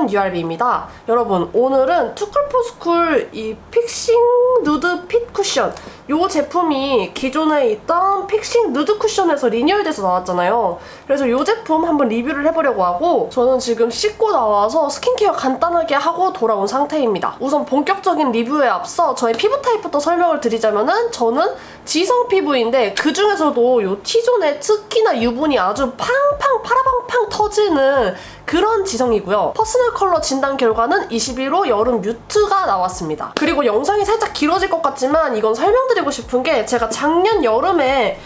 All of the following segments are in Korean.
URB입니다. 여러분, 오늘은 투쿨포스쿨 이 픽싱 누드 핏 쿠션, 이 제품이 기존에 있던 픽싱 누드 쿠션에서 리뉴얼돼서 나왔잖아요. 그래서 이 제품 한번 리뷰를 해보려고 하고, 저는 지금 씻고 나와서 스킨케어 간단하게 하고 돌아온 상태입니다. 우선 본격적인 리뷰에 앞서 저의 피부 타입부터 설명을 드리자면은, 저는 지성 피부인데 그 중에서도 이 T존의 특히나 유분이 아주 팡팡 파라팡팡 터지는 그런 지성이고요. 퍼스널 컬러 진단 결과는 21호 여름 뮤트가 나왔습니다. 그리고 영상이 살짝 길어질 것 같지만 이건 설명드리고 싶은 게, 제가 작년 여름에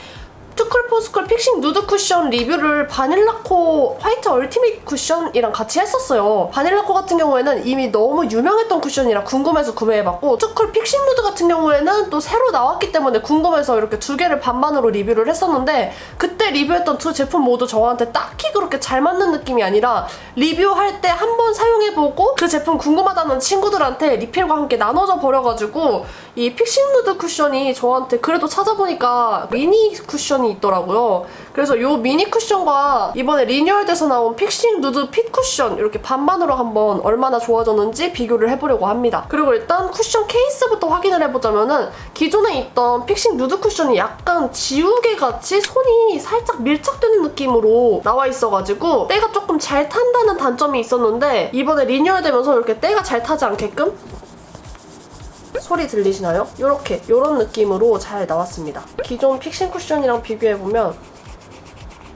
투쿨포스쿨 픽싱 누드 쿠션 리뷰를 바닐라코 화이트 얼티밋 쿠션이랑 같이 했었어요. 바닐라코 같은 경우에는 이미 너무 유명했던 쿠션이라 궁금해서 구매해봤고, 투쿨 픽싱 누드 같은 경우에는 또 새로 나왔기 때문에 궁금해서 이렇게 두 개를 반반으로 리뷰를 했었는데, 그때 리뷰했던 두 제품 모두 저한테 딱히 그렇게 잘 맞는 느낌이 아니라, 리뷰할 때 한번 사용해보고 그 제품 궁금하다는 친구들한테 리필과 함께 나눠져 버려가지고 이 픽싱 누드 쿠션이 저한테 그래도 찾아보니까 미니 쿠션이 있더라고요. 그래서 이 미니 쿠션과 이번에 리뉴얼돼서 나온 픽싱 누드 핏 쿠션 이렇게 반반으로 한번 얼마나 좋아졌는지 비교를 해보려고 합니다. 그리고 일단 쿠션 케이스부터 확인을 해보자면은, 기존에 있던 픽싱 누드 쿠션이 약간 지우개같이 손이 살짝 밀착되는 느낌으로 나와 있어가지고 때가 조금 잘 탄다는 단점이 있었는데, 이번에 리뉴얼되면서 이렇게 때가 잘 타지 않게끔 소리 들리시나요? 이런 느낌으로 잘 나왔습니다. 기존 픽싱 쿠션이랑 비교해보면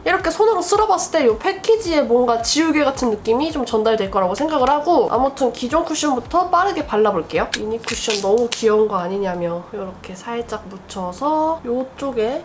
이렇게 손으로 쓸어봤을 때 이 패키지에 뭔가 지우개 같은 느낌이 좀 전달될 거라고 생각을 하고, 아무튼 기존 쿠션부터 빠르게 발라볼게요. 미니 쿠션 너무 귀여운 거 아니냐며 이렇게 살짝 묻혀서 이쪽에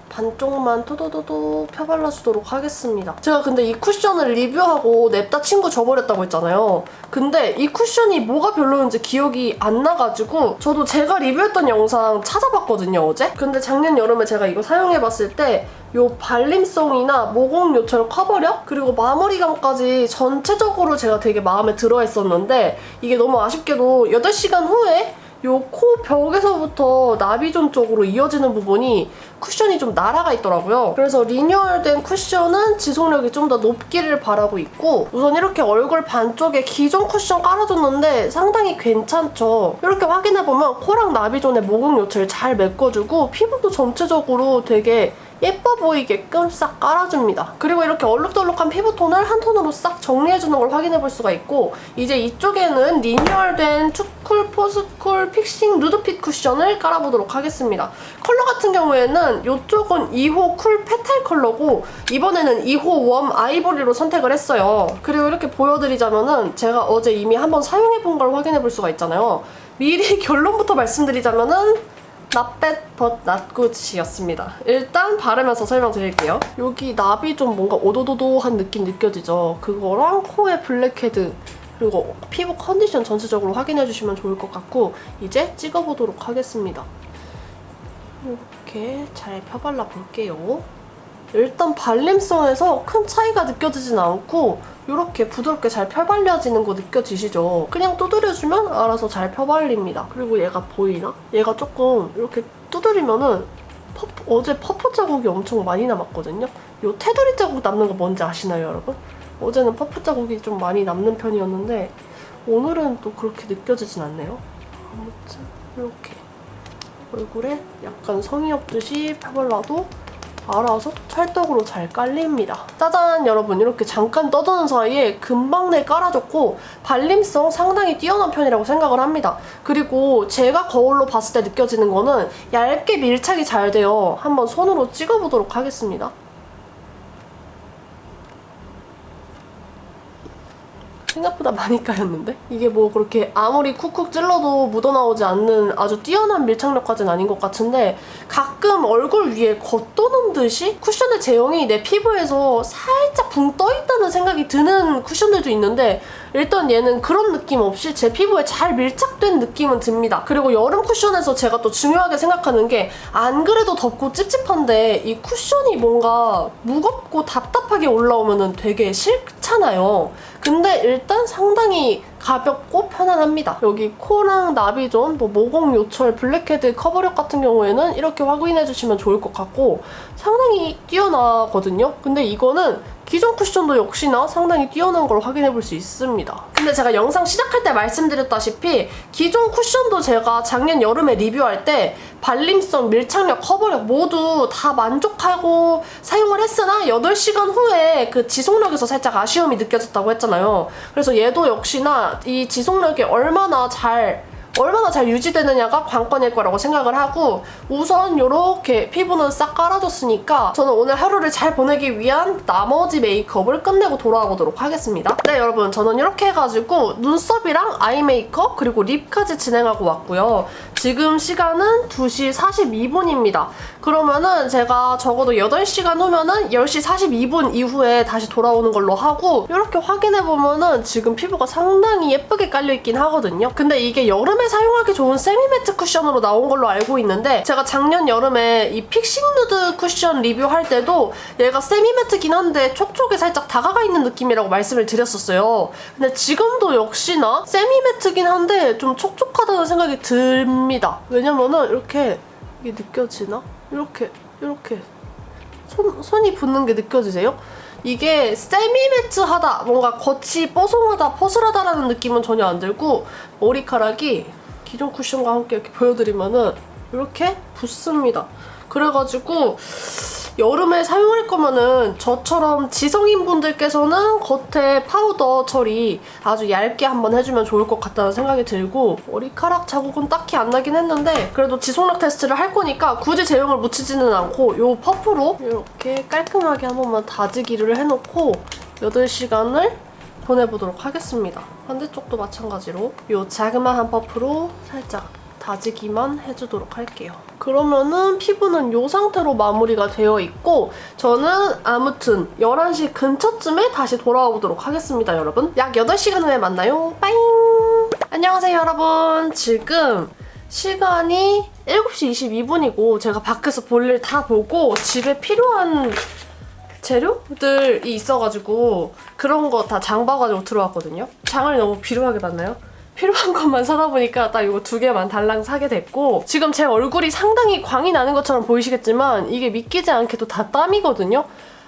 반쪽만 토도도도 펴발라주도록 하겠습니다. 제가 근데 이 쿠션을 리뷰하고 냅다 친구 줘버렸다고 했잖아요. 근데 이 쿠션이 뭐가 별로였는지 기억이 안 나가지고 저도 제가 리뷰했던 영상 찾아봤거든요, 어제? 근데 작년 여름에 제가 이거 사용해봤을 때 요 발림성이나 모공 요철 커버력, 그리고 마무리감까지 전체적으로 제가 되게 마음에 들어 했었는데, 이게 너무 아쉽게도 8시간 후에 요 코 벽에서부터 나비존 쪽으로 이어지는 부분이 쿠션이 좀 날아가 있더라고요. 그래서 리뉴얼된 쿠션은 지속력이 좀 더 높기를 바라고 있고, 우선 이렇게 얼굴 반쪽에 기존 쿠션 깔아줬는데 상당히 괜찮죠. 이렇게 확인해보면 코랑 나비존의 모공 요철 잘 메꿔주고 피부도 전체적으로 되게 예뻐 보이게끔 싹 깔아줍니다. 그리고 이렇게 얼룩덜룩한 피부톤을 한 톤으로 싹 정리해주는 걸 확인해볼 수가 있고, 이제 이쪽에는 리뉴얼된 투쿨포스쿨 픽싱 누드핏 쿠션을 깔아보도록 하겠습니다. 컬러 같은 경우에는 이쪽은 2호 쿨 페탈 컬러고, 이번에는 2호 웜 아이보리로 선택을 했어요. 그리고 이렇게 보여드리자면은, 제가 어제 이미 한번 사용해본 걸 확인해볼 수가 있잖아요. 미리 결론부터 말씀드리자면은 Not bad but not good이었습니다. 일단 바르면서 설명드릴게요. 여기 나비 좀 뭔가 오도도도한 느낌 느껴지죠? 그거랑 코의 블랙헤드, 그리고 피부 컨디션 전체적으로 확인해주시면 좋을 것 같고, 이제 찍어보도록 하겠습니다. 이렇게 잘 펴발라 볼게요. 일단 발림성에서 큰 차이가 느껴지진 않고 이렇게 부드럽게 잘 펴발려지는 거 느껴지시죠? 그냥 두드려주면 알아서 잘 펴발립니다. 그리고 얘가 보이나? 얘가 조금 이렇게 두드리면은 어제 퍼프 자국이 엄청 많이 남았거든요? 요 테두리 자국 남는 거 뭔지 아시나요, 여러분? 어제는 퍼프 자국이 좀 많이 남는 편이었는데 오늘은 또 그렇게 느껴지진 않네요. 아무튼 이렇게 얼굴에 약간 성의 없듯이 펴발라도 알아서 찰떡으로 잘 깔립니다. 짜잔! 여러분, 이렇게 잠깐 떠드는 사이에 금방 내 깔아줬고 발림성 상당히 뛰어난 편이라고 생각을 합니다. 그리고 제가 거울로 봤을 때 느껴지는 거는 얇게 밀착이 잘 돼요. 한번 손으로 찍어보도록 하겠습니다. 생각보다 많이 까였는데? 이게 뭐 그렇게 아무리 쿡쿡 찔러도 묻어나오지 않는 아주 뛰어난 밀착력까지는 아닌 것 같은데, 가끔 얼굴 위에 겉도는 듯이 쿠션의 제형이 내 피부에서 살짝 붕 떠있다는 생각이 드는 쿠션들도 있는데, 일단 얘는 그런 느낌 없이 제 피부에 잘 밀착된 느낌은 듭니다. 그리고 여름 쿠션에서 제가 또 중요하게 생각하는 게, 안 그래도 덥고 찝찝한데 이 쿠션이 뭔가 무겁고 답답하게 올라오면 되게 싫잖아요. 근데 일단 상당히 가볍고 편안합니다. 여기 코랑 나비존, 뭐 모공 요철, 블랙헤드 커버력 같은 경우에는 이렇게 확인해주시면 좋을 것 같고 상당히 뛰어나거든요. 근데 이거는 기존 쿠션도 역시나 상당히 뛰어난 걸 확인해 볼 수 있습니다. 근데 제가 영상 시작할 때 말씀드렸다시피 기존 쿠션도 제가 작년 여름에 리뷰할 때 발림성, 밀착력, 커버력 모두 다 만족하고 사용을 했으나 8시간 후에 그 지속력에서 살짝 아쉬움이 느껴졌다고 했잖아요. 그래서 얘도 역시나 이 지속력이 얼마나 잘 유지되느냐가 관건일 거라고 생각을 하고 우선 이렇게 피부는 싹 깔아줬으니까 저는 오늘 하루를 잘 보내기 위한 나머지 메이크업을 끝내고 돌아오도록 하겠습니다. 네 여러분, 저는 이렇게 해가지고 눈썹이랑 아이 메이크업 그리고 립까지 진행하고 왔고요. 지금 시간은 2시 42분입니다. 그러면은 제가 적어도 8시간 후면은 10시 42분 이후에 다시 돌아오는 걸로 하고 이렇게 확인해보면은 지금 피부가 상당히 예쁘게 깔려있긴 하거든요. 근데 이게 여름에 사용하기 좋은 세미매트 쿠션으로 나온 걸로 알고 있는데 제가 작년 여름에 이 픽싱 누드 쿠션 리뷰할 때도 얘가 세미매트긴 한데 촉촉에 살짝 다가가 있는 느낌이라고 말씀을 드렸었어요. 근데 지금도 역시나 세미매트긴 한데 좀 촉촉하다는 생각이 듭니다. 왜냐면은 이렇게 이게 느껴지나? 이렇게 손이 붙는 게 느껴지세요? 이게 세미매트하다, 뭔가 겉이 뽀송하다, 퍼슬하다라는 느낌은 전혀 안 들고 머리카락이 기존 쿠션과 함께 이렇게 보여드리면은 이렇게 붙습니다. 그래가지고 여름에 사용할 거면은 저처럼 지성인 분들께서는 겉에 파우더 처리 아주 얇게 한번 해주면 좋을 것 같다는 생각이 들고 머리카락 자국은 딱히 안 나긴 했는데 그래도 지속력 테스트를 할 거니까 굳이 제형을 묻히지는 않고 요 퍼프로 이렇게 깔끔하게 한 번만 다지기를 해놓고 8시간을 보내보도록 하겠습니다. 반대쪽도 마찬가지로 요 자그마한 퍼프로 살짝 다지기만 해주도록 할게요. 그러면은 피부는 이 상태로 마무리가 되어 있고 저는 아무튼 11시 근처쯤에 다시 돌아오도록 하겠습니다, 여러분. 약 8시간 후에 만나요. 빠잉! 안녕하세요, 여러분. 지금 시간이 7시 22분이고 제가 밖에서 볼일 다 보고 집에 필요한 재료들이 있어가지고 그런 거 다 장 봐가지고 들어왔거든요. 장을 너무 비루하게 봤나요? 필요한 것만 사다 보니까 딱 이거 2개만 달랑 사게 됐고 지금 제 얼굴이 상당히 광이 나는 것처럼 보이시겠지만 이게 믿기지 않게도 다 땀이거든요.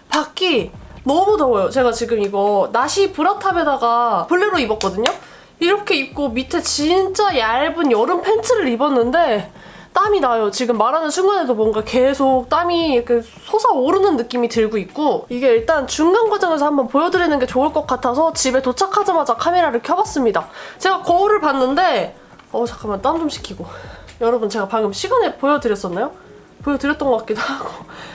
밖이 너무 더워요. 제가 지금 이거 나시 브라탑에다가 볼레로 입었거든요. 이렇게 입고 밑에 진짜 얇은 여름 팬츠를 입었는데 땀이 나요. 지금 말하는 순간에도 뭔가 계속 땀이 이렇게 솟아오르는 느낌이 들고 있고 이게 일단 중간 과정에서 한번 보여드리는 게 좋을 것 같아서 집에 도착하자마자 카메라를 켜봤습니다. 제가 거울을 봤는데 잠깐만 땀 좀 식히고 여러분 제가 방금 시간에 보여드렸었나요? 보여드렸던 것 같기도 하고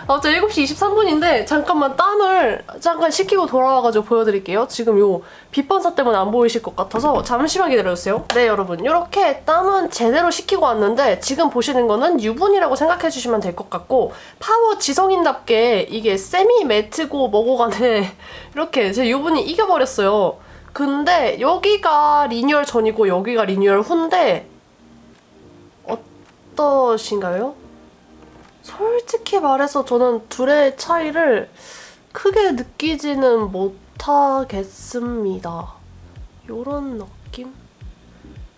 아무튼 7시 23분인데 잠깐만 땀을 잠깐 식히고 돌아와가지고 보여드릴게요. 지금 요 빛반사 때문에 안 보이실 것 같아서 잠시만 기다려주세요. 네 여러분, 이렇게 땀은 제대로 식히고 왔는데 지금 보시는 거는 유분이라고 생각해주시면 될 것 같고 파워 지성인답게 이게 세미 매트고 뭐고 간에 이렇게 제 유분이 이겨버렸어요. 근데 여기가 리뉴얼 전이고 여기가 리뉴얼 후인데 어떠신가요? 솔직히 말해서 저는 둘의 차이를 크게 느끼지는 못하겠습니다. 요런 느낌?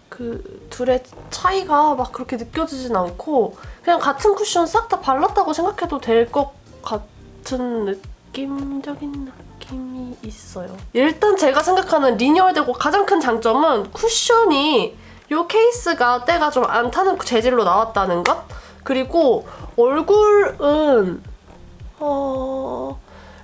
그 둘의 차이가 막 그렇게 느껴지진 않고 그냥 같은 쿠션 싹 다 발랐다고 생각해도 될 것 같은 느낌적인 느낌이 있어요. 일단 제가 생각하는 리뉴얼되고 가장 큰 장점은 쿠션이 요 케이스가 때가 좀 안 타는 재질로 나왔다는 것? 그리고 얼굴은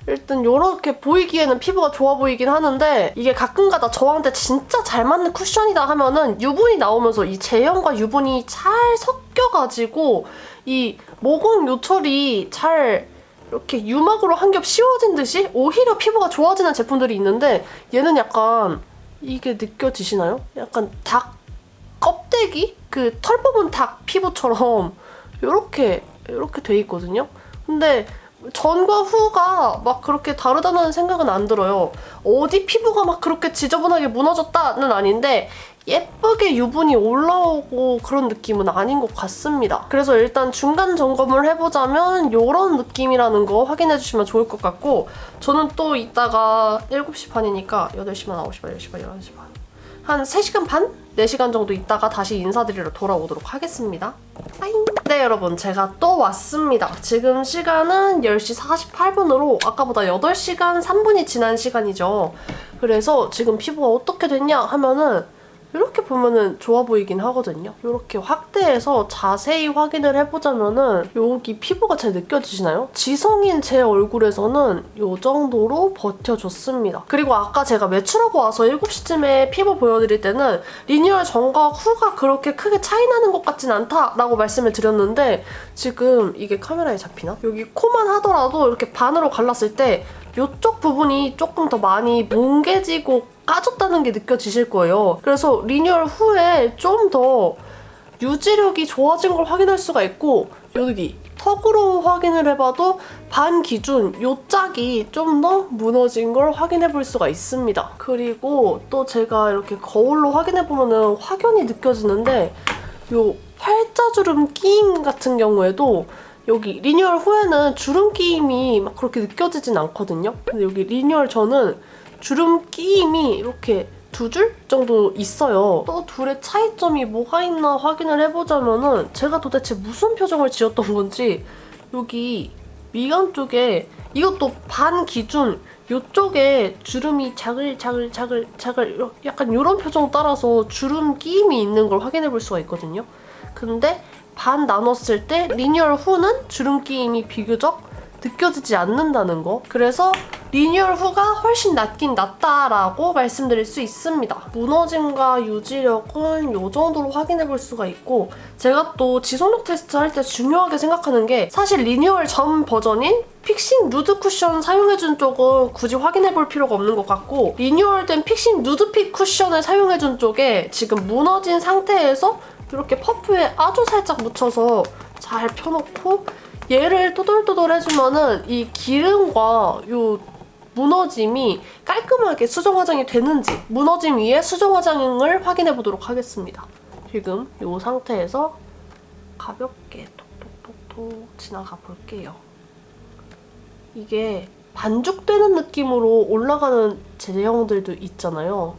일단 이렇게 보이기에는 피부가 좋아 보이긴 하는데 이게 가끔가다 저한테 진짜 잘 맞는 쿠션이다 하면은 유분이 나오면서 이 제형과 유분이 잘 섞여가지고 이 모공 요철이 잘 이렇게 유막으로 한 겹 씌워진 듯이 오히려 피부가 좋아지는 제품들이 있는데 얘는 약간 이게 느껴지시나요? 약간 닭 껍데기? 그 털 뽑은 닭 피부처럼 이렇게 돼 있거든요. 근데 전과 후가 막 그렇게 다르다는 생각은 안 들어요. 어디 피부가 막 그렇게 지저분하게 무너졌다는 아닌데 예쁘게 유분이 올라오고 그런 느낌은 아닌 것 같습니다. 그래서 일단 중간 점검을 해보자면 이런 느낌이라는 거 확인해주시면 좋을 것 같고 저는 또 이따가 7시 반이니까 8시 반, 9시 반, 10시 반, 11시 반 한 3시간 반? 4시간 정도 있다가 다시 인사드리러 돌아오도록 하겠습니다. 빠잉! 네 여러분, 제가 또 왔습니다. 지금 시간은 10시 48분으로 아까보다 8시간 3분이 지난 시간이죠. 그래서 지금 피부가 어떻게 됐냐 하면은 이렇게 보면은 좋아 보이긴 하거든요. 이렇게 확대해서 자세히 확인을 해보자면은 여기 피부가 잘 느껴지시나요? 지성인 제 얼굴에서는 이 정도로 버텨줬습니다. 그리고 아까 제가 외출하고 와서 7시쯤에 피부 보여드릴 때는 리뉴얼 전과 후가 그렇게 크게 차이 나는 것 같진 않다라고 말씀을 드렸는데 지금 이게 카메라에 잡히나? 여기 코만 하더라도 이렇게 반으로 갈랐을 때 이쪽 부분이 조금 더 많이 뭉개지고 까졌다는 게 느껴지실 거예요. 그래서 리뉴얼 후에 좀 더 유지력이 좋아진 걸 확인할 수가 있고 여기 턱으로 확인을 해봐도 반 기준 요 짝이 좀 더 무너진 걸 확인해 볼 수가 있습니다. 그리고 또 제가 이렇게 거울로 확인해 보면은 확연히 느껴지는데 요 팔자주름 끼임 같은 경우에도 여기 리뉴얼 후에는 주름 끼임이 막 그렇게 느껴지진 않거든요. 근데 여기 리뉴얼 전은 주름 끼임이 이렇게 2줄 정도 있어요. 또 둘의 차이점이 뭐가 있나 확인을 해보자면은 제가 도대체 무슨 표정을 지었던 건지 여기 미간 쪽에 이것도 반 기준 이쪽에 주름이 자글자글 약간 이런 표정 따라서 주름 끼임이 있는 걸 확인해 볼 수가 있거든요. 근데 반 나눴을 때 리뉴얼 후는 주름 끼임이 비교적 느껴지지 않는다는 거. 그래서 리뉴얼 후가 훨씬 낫긴 낫다라고 말씀드릴 수 있습니다. 무너짐과 유지력은 이 정도로 확인해 볼 수가 있고 제가 또 지속력 테스트 할 때 중요하게 생각하는 게 사실 리뉴얼 전 버전인 픽싱 누드 쿠션 사용해준 쪽은 굳이 확인해 볼 필요가 없는 것 같고 리뉴얼된 픽싱 누드핏 쿠션을 사용해준 쪽에 지금 무너진 상태에서 이렇게 퍼프에 아주 살짝 묻혀서 잘 펴놓고 얘를 또돌또돌 해주면은 이 기름과 요 무너짐이 깔끔하게 수정 화장이 되는지 무너짐 위에 수정 화장을 확인해 보도록 하겠습니다. 지금 이 상태에서 가볍게 톡톡톡톡 지나가 볼게요. 이게 반죽되는 느낌으로 올라가는 제형들도 있잖아요.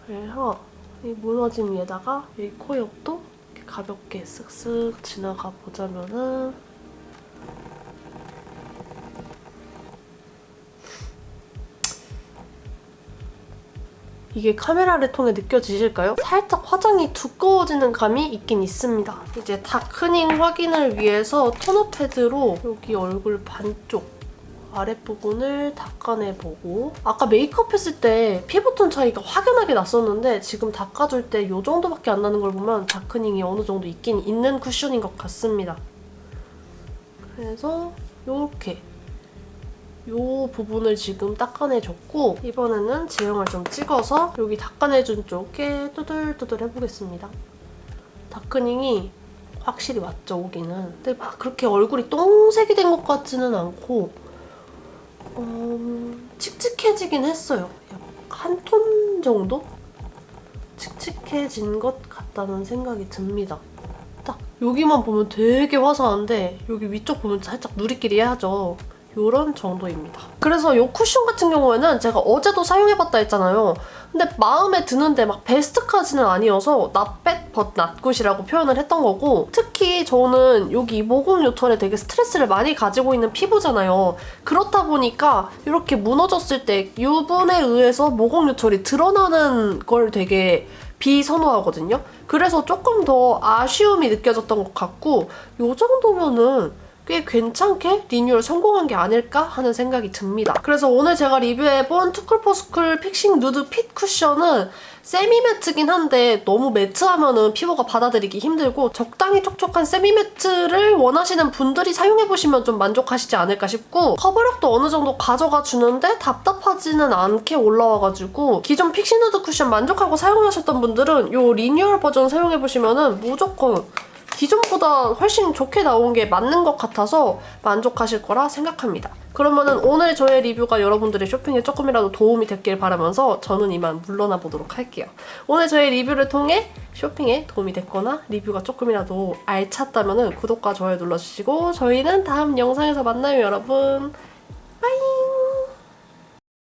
그래서 이 무너짐 위에다가 이 코 옆도 이렇게 가볍게 쓱쓱 지나가 보자면은 이게 카메라를 통해 느껴지실까요? 살짝 화장이 두꺼워지는 감이 있긴 있습니다. 이제 다크닝 확인을 위해서 토너 패드로 여기 얼굴 반쪽 아랫부분을 닦아내보고 아까 메이크업 했을 때 피부톤 차이가 확연하게 났었는데 지금 닦아줄 때 이 정도밖에 안 나는 걸 보면 다크닝이 어느 정도 있긴 있는 쿠션인 것 같습니다. 그래서 이렇게 이 부분을 지금 닦아내줬고 이번에는 제형을 좀 찍어서 여기 닦아내준 쪽에 두들두들 해보겠습니다. 다크닝이 확실히 왔죠, 오기는. 근데 막 그렇게 얼굴이 똥색이 된 것 같지는 않고 칙칙해지긴 했어요. 한 톤 정도? 칙칙해진 것 같다는 생각이 듭니다. 딱 여기만 보면 되게 화사한데 여기 위쪽 보면 살짝 누리끼리하죠. 요런 정도입니다. 그래서 이 쿠션 같은 경우에는 제가 어제도 사용해봤다 했잖아요. 근데 마음에 드는데 막 베스트까지는 아니어서 not bad but not good이라고 표현을 했던 거고 특히 저는 여기 모공 요철에 되게 스트레스를 많이 가지고 있는 피부잖아요. 그렇다 보니까 이렇게 무너졌을 때 유분에 의해서 모공 요철이 드러나는 걸 되게 비선호하거든요. 그래서 조금 더 아쉬움이 느껴졌던 것 같고 이 정도면은 꽤 괜찮게 리뉴얼 성공한 게 아닐까 하는 생각이 듭니다. 그래서 오늘 제가 리뷰해본 투쿨포스쿨 픽싱 누드 핏 쿠션은 세미 매트긴 한데 너무 매트하면은 피부가 받아들이기 힘들고 적당히 촉촉한 세미 매트를 원하시는 분들이 사용해보시면 좀 만족하시지 않을까 싶고 커버력도 어느 정도 가져가 주는데 답답하지는 않게 올라와가지고 기존 픽싱 누드 쿠션 만족하고 사용하셨던 분들은 이 리뉴얼 버전 사용해보시면은 무조건 기존보다 훨씬 좋게 나온 게 맞는 것 같아서 만족하실 거라 생각합니다. 그러면은 오늘 저의 리뷰가 여러분들의 쇼핑에 조금이라도 도움이 됐길 바라면서 저는 이만 물러나 보도록 할게요. 오늘 저의 리뷰를 통해 쇼핑에 도움이 됐거나 리뷰가 조금이라도 알찼다면 구독과 좋아요 눌러주시고 저희는 다음 영상에서 만나요, 여러분.